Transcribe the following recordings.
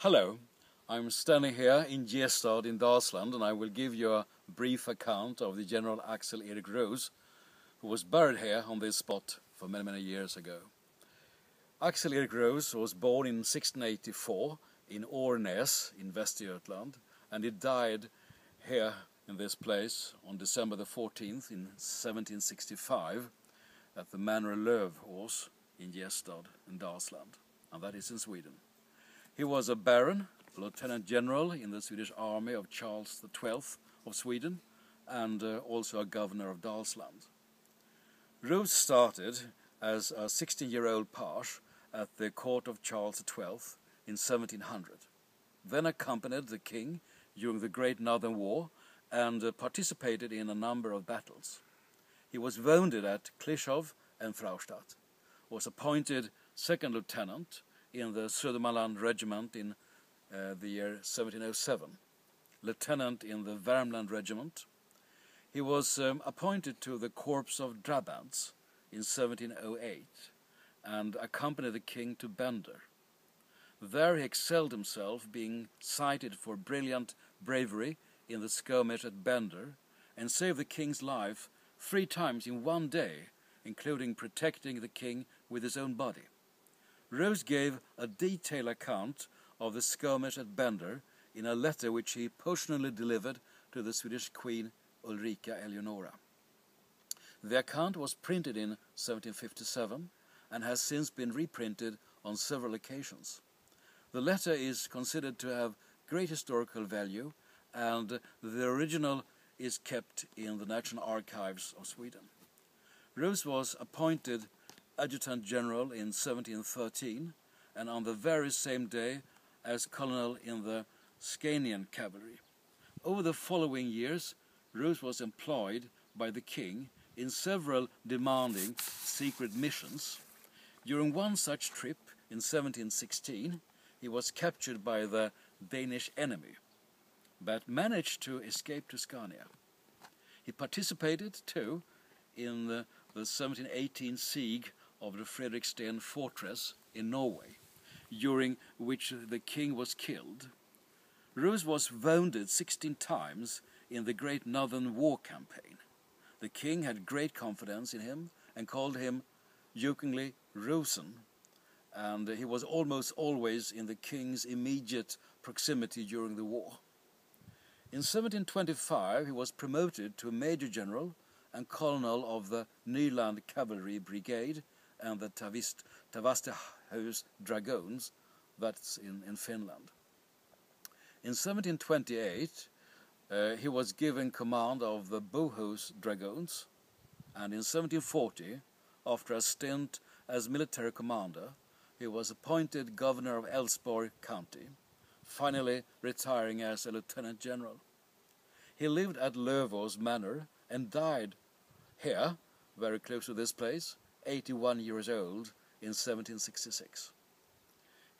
Hello, I'm standing here in Gestad in Dalsland, and I will give you a brief account of the General Axel Erik Roos, who was buried here on this spot for many years ago. Axel Erik Roos was born in 1684 in Ornäs in Västergötland, and he died here in this place on December the 14th in 1765 at the Manor Lövås in Gestad in Dalsland, and that is in Sweden. He was a baron, a lieutenant general in the Swedish army of Charles XII of Sweden, and also a governor of Dalsland. Roos started as a 16-year-old page at the court of Charles XII in 1700, then accompanied the king during the Great Northern War and participated in a number of battles. He was wounded at Klischow and Fraustadt, was appointed second lieutenant in the Södermanland regiment in the year 1707, lieutenant in the Värmland regiment. He was appointed to the Corps of Drabants in 1708 and accompanied the king to Bender. There he excelled himself, being cited for brilliant bravery in the skirmish at Bender, and saved the king's life 3 times in one day, including protecting the king with his own body. Roos gave a detailed account of the skirmish at Bender in a letter which he personally delivered to the Swedish Queen Ulrika Eleonora. The account was printed in 1757 and has since been reprinted on several occasions. The letter is considered to have great historical value, and the original is kept in the National Archives of Sweden. Roos was appointed Adjutant General in 1713, and on the very same day as Colonel in the Scanian Cavalry. Over the following years, Roos was employed by the king in several demanding secret missions. During one such trip in 1716, he was captured by the Danish enemy, but managed to escape to Scania. He participated, too, in the 1718 siege of the Fredriksten fortress in Norway, during which the king was killed. Roos was wounded 16 times in the Great Northern War campaign. The king had great confidence in him and called him jokingly Rosen, and he was almost always in the king's immediate proximity during the war. In 1725 he was promoted to Major General and Colonel of the Nyland Cavalry Brigade and the Tavastehus Dragoons, that's in Finland. In 1728 he was given command of the Bohus Dragoons, and in 1740, after a stint as military commander, he was appointed governor of Älvsborg County, finally retiring as a lieutenant general. He lived at Lövås Manor and died here, very close to this place, 81 years old in 1766.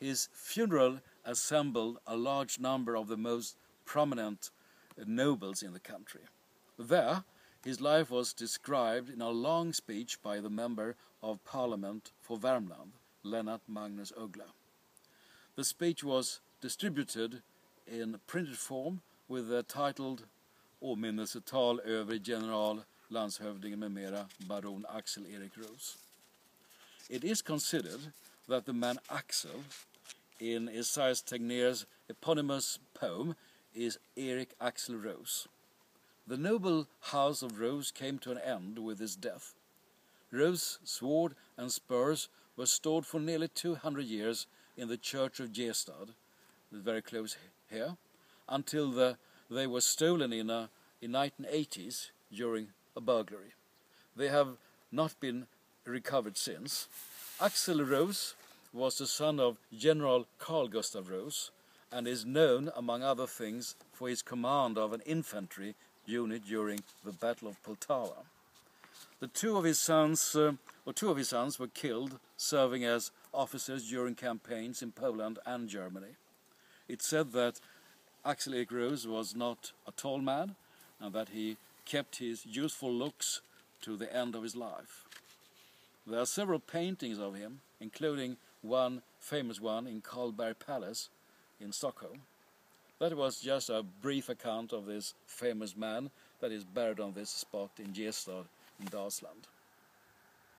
His funeral assembled a large number of the most prominent nobles in the country. There, his life was described in a long speech by the Member of Parliament for Värmland, Lennart Magnus Uggla. The speech was distributed in printed form with the titled Åminnelsetal över general landshövdingen m.m. Baron Axel Erik Roos. It is considered that the man Axel, in Esaias Tegnér's eponymous poem, is Erik Axel Roos. The noble house of Roos came to an end with his death. Roos' sword and spurs were stored for nearly 200 years in the church of Gestad, very close here, until they were stolen in 1980s during a burglary. They have not been recovered since. Axel Roos was the son of General Carl Gustaf Roos and is known, among other things, for his command of an infantry unit during the Battle of Poltava. Two of his sons were killed serving as officers during campaigns in Poland and Germany. It's said that Axel Erik Roos was not a tall man and that he kept his youthful looks to the end of his life. There are several paintings of him, including one famous one in Karlberg Palace, in Stockholm. That was just a brief account of this famous man that is buried on this spot in Gestad in Dalsland.